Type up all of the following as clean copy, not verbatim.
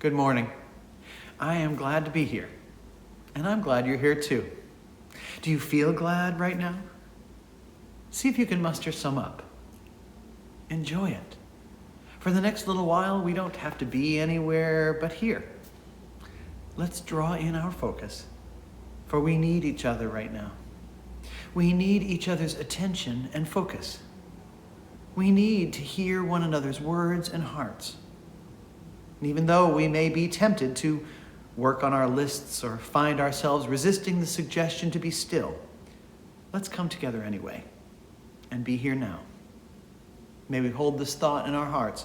Good morning. I am glad to be here, and I'm glad you're here too. Do you feel glad right now? See if you can muster some up. Enjoy it. For the next little while, we don't have to be anywhere but here. Let's draw in our focus, for we need each other right now. We need each other's attention and focus. We need to hear one another's words and hearts. And even though we may be tempted to work on our lists or find ourselves resisting the suggestion to be still, let's come together anyway and be here now. May we hold this thought in our hearts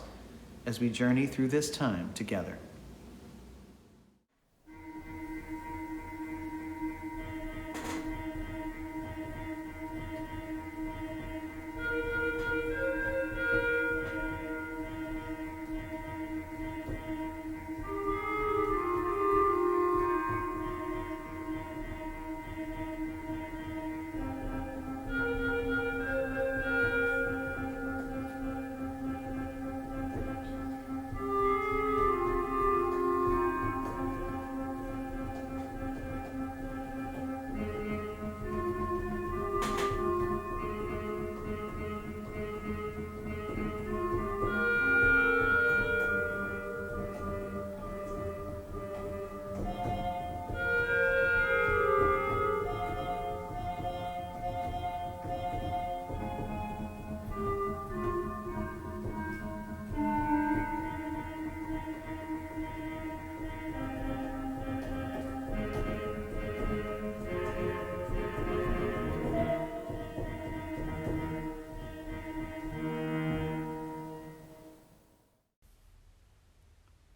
as we journey through this time together.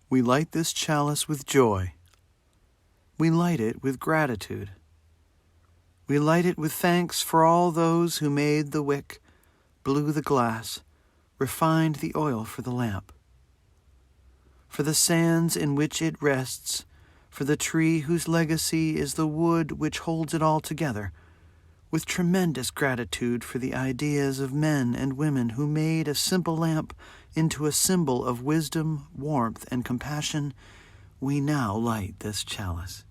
We light this chalice with joy. We light it with gratitude. We light it with thanks for all those who made the wick, blew the glass, refined the oil for the lamp. For the sands in which it rests, for the tree whose legacy is the wood which holds it all together, with tremendous gratitude for the ideas of men and women who made a simple lamp into a symbol of wisdom, warmth, and compassion, we now light this chalice.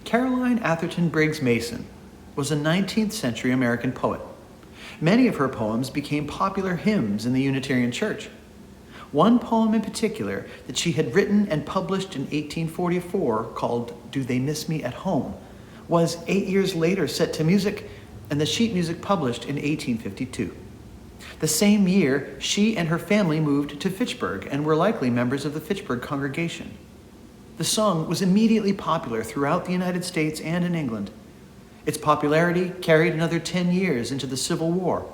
Caroline Atherton Briggs Mason was a 19th century American poet. Many of her poems became popular hymns in the Unitarian Church. One poem in particular that she had written and published in 1844, called "Do They Miss Me at Home?", was 8 years later set to music and the sheet music published in 1852. The same year, she and her family moved to Fitchburg and were likely members of the Fitchburg congregation. The song was immediately popular throughout the United States and in England. Its popularity carried another 10 years into the Civil War,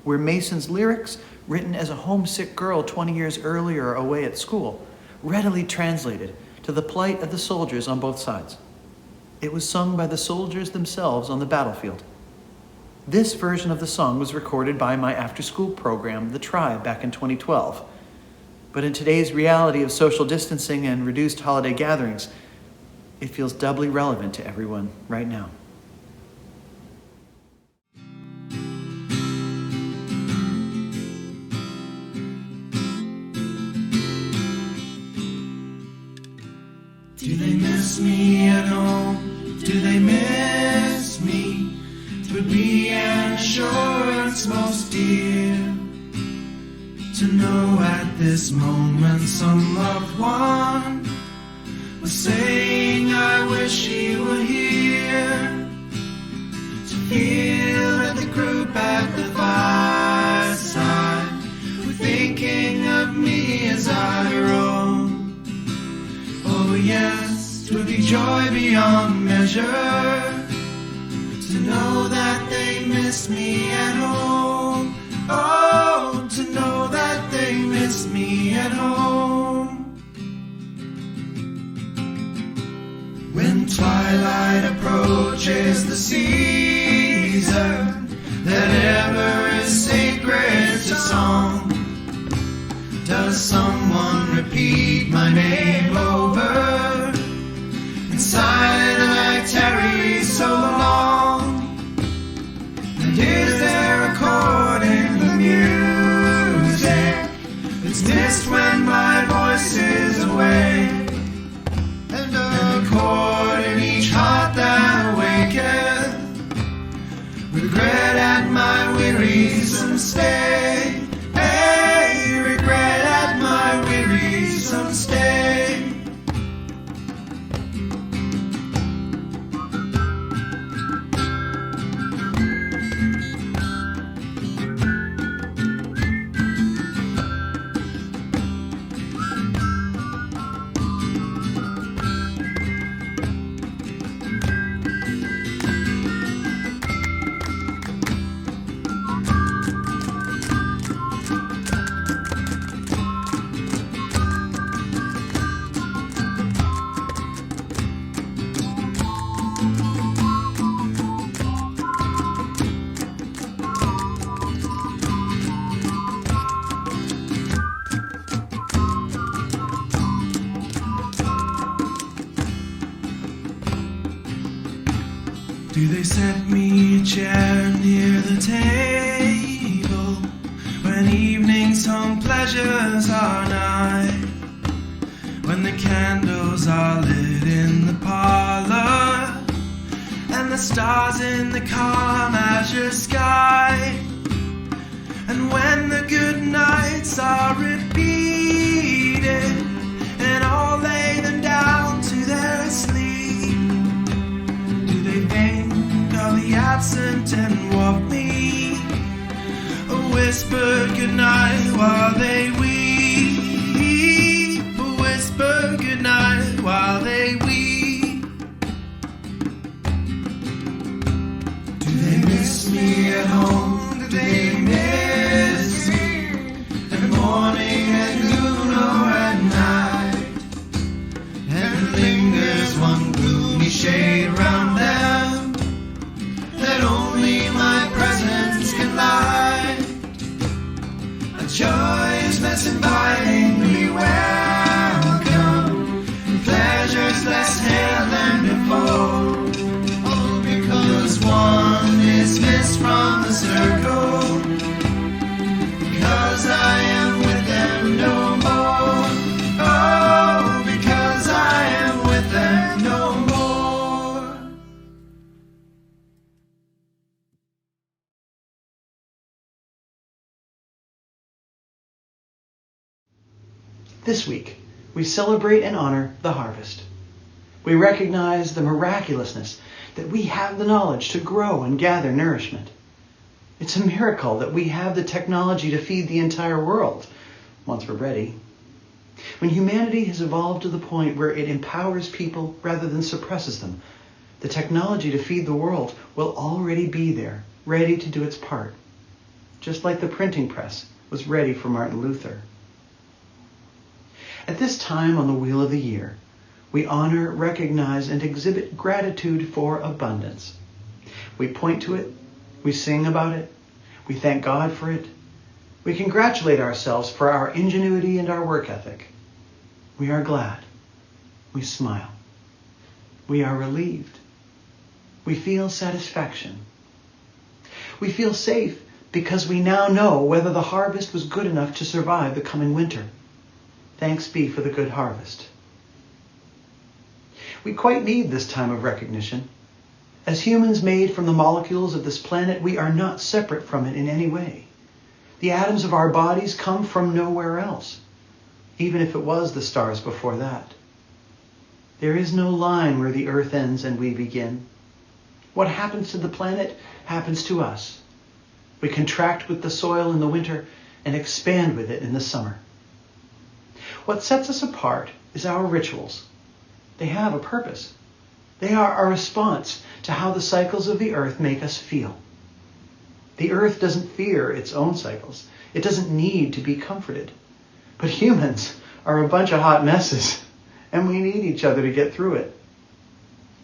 where Mason's lyrics, written as a homesick girl 20 years earlier away at school, readily translated to the plight of the soldiers on both sides. It was sung by the soldiers themselves on the battlefield. This version of the song was recorded by my after-school program, The Tribe, back in 2012. But in today's reality of social distancing and reduced holiday gatherings, it feels doubly relevant to everyone right now. Do they miss me at home? Do they miss me? 'Twould be an assurance most dear to know at this moment some loved one was saying, I wish he were here, to feel that the group at the fireside were thinking of me as I roam. Oh yes, 'twould be joy beyond measure to know that they miss me at home. Oh, to know that they miss me at home. When twilight approaches the season that ever is sacred to song, does someone repeat my name over? Inside I tarry so long, and is there a chord in the music It's missed when my voice is away, and a chord in each heart that awaketh regret at my wearisome stay. Hey, regret at my wearisome stay. Do they set me a chair near the table when evening's home pleasures are nigh? When the candles are lit in the parlor and the stars in the calm azure sky, and when the good nights are repeated and all lay them down to their sleep, the absent and walk me a whispered goodnight while they weep, a whispered goodnight while they weep. Do they miss me at home? Do they miss me at morning, at noon, or at night? And lingers one gloomy shade round them that only my presence can light. A joy is less invitingly welcome, and pleasures less hailed than before. All because one is missed from the circle, because I am with them no more. Oh, because I am with them no more. This week, we celebrate and honor the harvest. We recognize the miraculousness that we have the knowledge to grow and gather nourishment. It's a miracle that we have the technology to feed the entire world, once we're ready. When humanity has evolved to the point where it empowers people rather than suppresses them, the technology to feed the world will already be there, ready to do its part, just like the printing press was ready for Martin Luther. At this time on the Wheel of the Year, we honor, recognize, and exhibit gratitude for abundance. We point to it, we sing about it, we thank God for it, we congratulate ourselves for our ingenuity and our work ethic. We are glad, we smile, we are relieved, we feel satisfaction. We feel safe because we now know whether the harvest was good enough to survive the coming winter. Thanks be for the good harvest. We quite need this time of recognition. As humans made from the molecules of this planet, we are not separate from it in any way. The atoms of our bodies come from nowhere else, even if it was the stars before that. There is no line where the earth ends and we begin. What happens to the planet happens to us. We contract with the soil in the winter and expand with it in the summer. What sets us apart is our rituals. They have a purpose. They are a response to how the cycles of the earth make us feel. The earth doesn't fear its own cycles. It doesn't need to be comforted. But humans are a bunch of hot messes, and we need each other to get through it.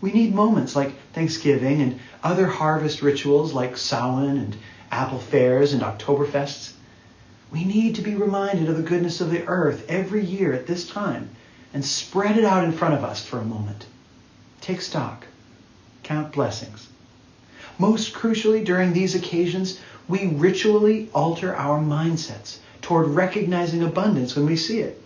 We need moments like Thanksgiving and other harvest rituals like Samhain and apple fairs and Oktoberfests. We need to be reminded of the goodness of the earth every year at this time and spread it out in front of us for a moment. Take stock. Count blessings. Most crucially, during these occasions, we ritually alter our mindsets toward recognizing abundance when we see it.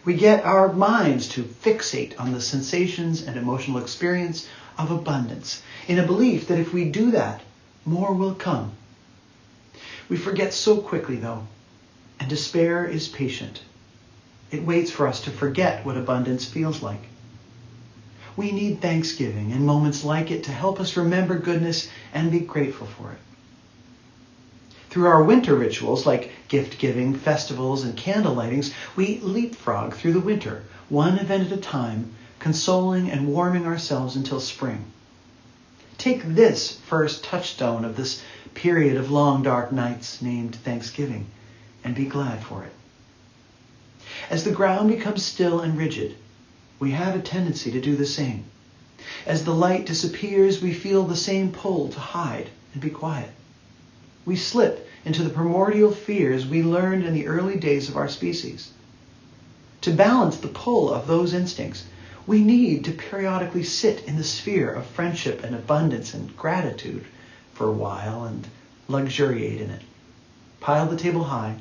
We get our minds to fixate on the sensations and emotional experience of abundance in a belief that if we do that, more will come. We forget so quickly, though, and despair is patient. It waits for us to forget what abundance feels like. We need Thanksgiving and moments like it to help us remember goodness and be grateful for it. Through our winter rituals like gift giving, festivals, and candle lightings, we leapfrog through the winter, one event at a time, consoling and warming ourselves until spring. Take this first touchstone of this period of long dark nights named Thanksgiving and be glad for it. As the ground becomes still and rigid, we have a tendency to do the same. As the light disappears, we feel the same pull to hide and be quiet. We slip into the primordial fears we learned in the early days of our species. To balance the pull of those instincts, we need to periodically sit in the sphere of friendship and abundance and gratitude for a while and luxuriate in it. Pile the table high,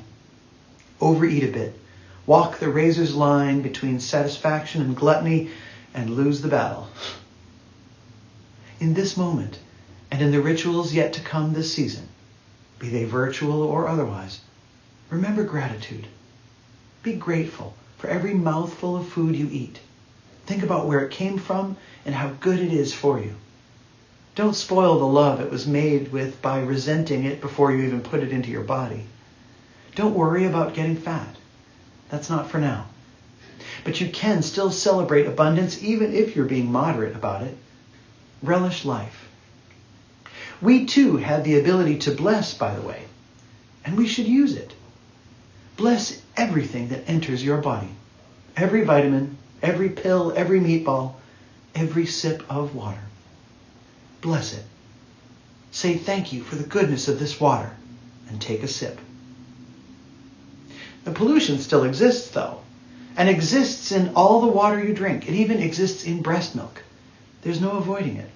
overeat a bit, walk the razor's line between satisfaction and gluttony, and lose the battle. In this moment, and in the rituals yet to come this season, be they virtual or otherwise, remember gratitude. Be grateful for every mouthful of food you eat. Think about where it came from and how good it is for you. Don't spoil the love it was made with by resenting it before you even put it into your body. Don't worry about getting fat. That's not for now. But you can still celebrate abundance even if you're being moderate about it. Relish life. We too have the ability to bless, by the way, and we should use it. Bless everything that enters your body. Every vitamin, every pill, every meatball, every sip of water. Bless it. Say thank you for the goodness of this water and take a sip. The pollution still exists, though, and exists in all the water you drink. It even exists in breast milk. There's no avoiding it.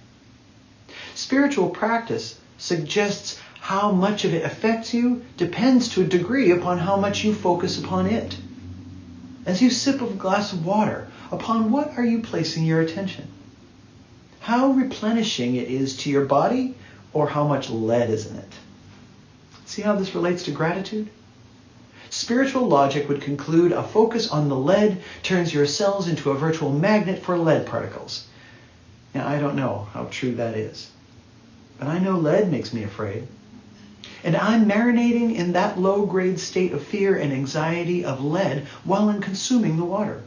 Spiritual practice suggests how much of it affects you depends to a degree upon how much you focus upon it. As you sip a glass of water, upon what are you placing your attention? How replenishing it is to your body, or how much lead is in it? See how this relates to gratitude? Spiritual logic would conclude a focus on the lead turns your cells into a virtual magnet for lead particles. Now, I don't know how true that is, but I know lead makes me afraid. And I'm marinating in that low-grade state of fear and anxiety of lead while I'm consuming the water.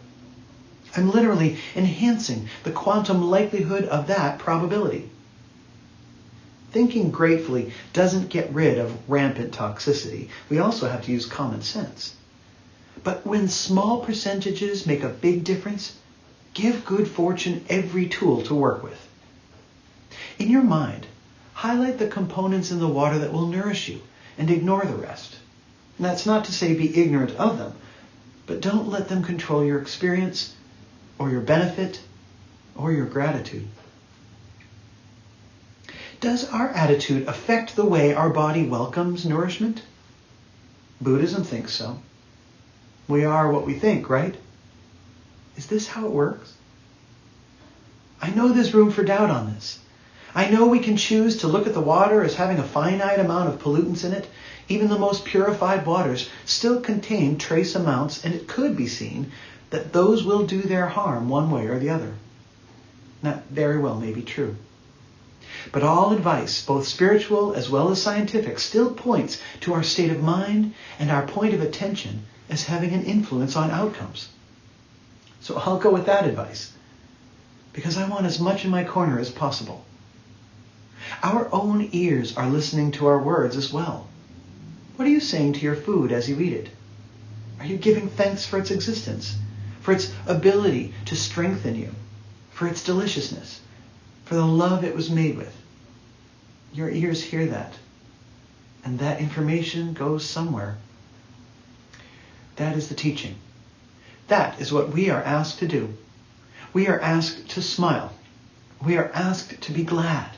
I'm literally enhancing the quantum likelihood of that probability. Thinking gratefully doesn't get rid of rampant toxicity. We also have to use common sense. But when small percentages make a big difference, give good fortune every tool to work with. In your mind, highlight the components in the water that will nourish you and ignore the rest. And that's not to say be ignorant of them, but don't let them control your experience or your benefit or your gratitude. Does our attitude affect the way our body welcomes nourishment? Buddhism thinks so. We are what we think, right? Is this how it works? I know there's room for doubt on this. I know we can choose to look at the water as having a finite amount of pollutants in it. Even the most purified waters still contain trace amounts, and it could be seen that those will do their harm one way or the other. That very well may be true. But all advice, both spiritual as well as scientific, still points to our state of mind and our point of attention as having an influence on outcomes. So I'll go with that advice, because I want as much in my corner as possible. Our own ears are listening to our words as well. What are you saying to your food as you eat it? Are you giving thanks for its existence, for its ability to strengthen you, for its deliciousness, for the love it was made with? Your ears hear that, and that information goes somewhere. That is the teaching. That is what we are asked to do. We are asked to smile. We are asked to be glad.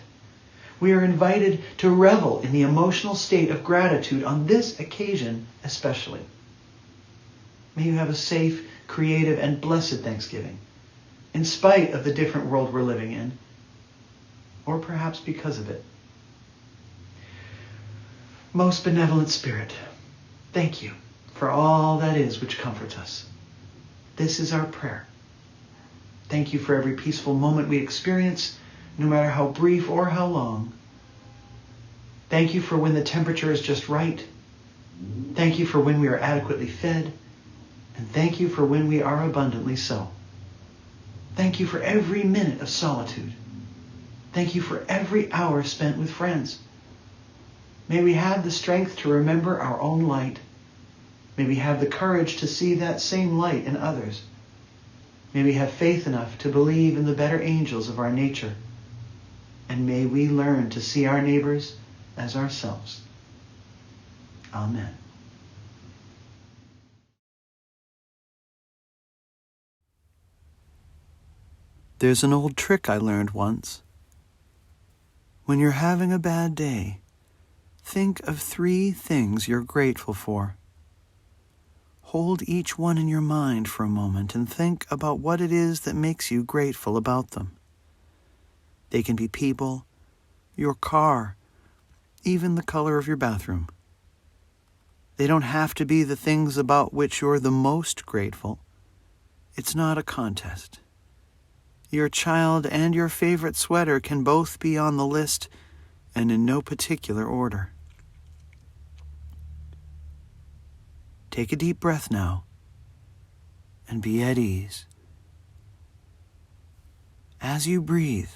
We are invited to revel in the emotional state of gratitude on this occasion especially. May you have a safe, creative, and blessed Thanksgiving, in spite of the different world we're living in, or perhaps because of it. Most benevolent Spirit, thank you for all that is which comforts us. This is our prayer. Thank you for every peaceful moment we experience, no matter how brief or how long. Thank you for when the temperature is just right. Thank you for when we are adequately fed. And thank you for when we are abundantly so. Thank you for every minute of solitude. Thank you for every hour spent with friends. May we have the strength to remember our own light. May we have the courage to see that same light in others. May we have faith enough to believe in the better angels of our nature. And may we learn to see our neighbors as ourselves. Amen. There's an old trick I learned once. When you're having a bad day, think of 3 things you're grateful for. Hold each one in your mind for a moment and think about what it is that makes you grateful about them. They can be people, your car, even the color of your bathroom. They don't have to be the things about which you're the most grateful. It's not a contest. Your child and your favorite sweater can both be on the list and in no particular order. Take a deep breath now and be at ease. As you breathe,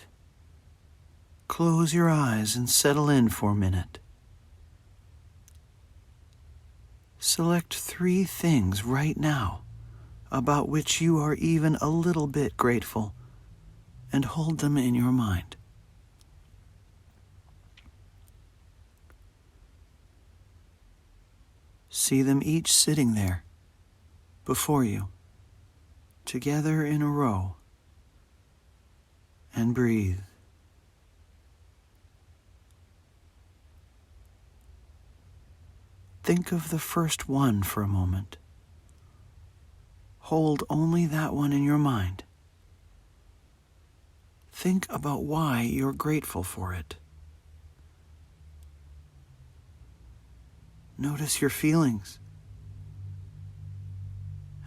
close your eyes and settle in for a minute. Select 3 things right now about which you are even a little bit grateful and hold them in your mind. See them each sitting there before you, together in a row, and breathe. Think of the first one for a moment. Hold only that one in your mind. Think about why you're grateful for it. Notice your feelings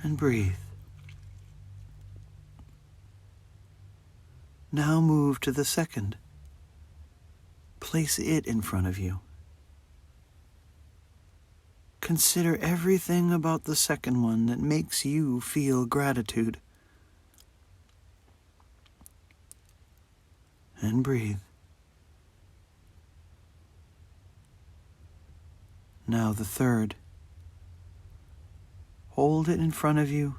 and breathe. Now move to the second. Place it in front of you. Consider everything about the second one that makes you feel gratitude. And breathe. Now the third. Hold it in front of you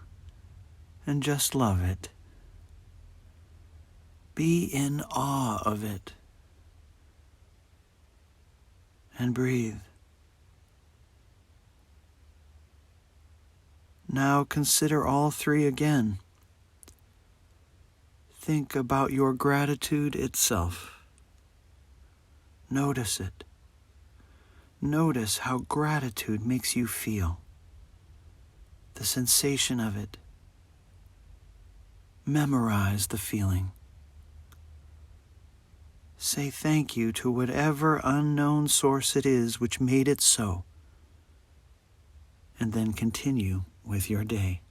and just love it. Be in awe of it. And breathe. Now consider all 3 again. Think about your gratitude itself. Notice it. Notice how gratitude makes you feel. The sensation of it. Memorize the feeling. Say thank you to whatever unknown source it is which made it so. And then continue with your day.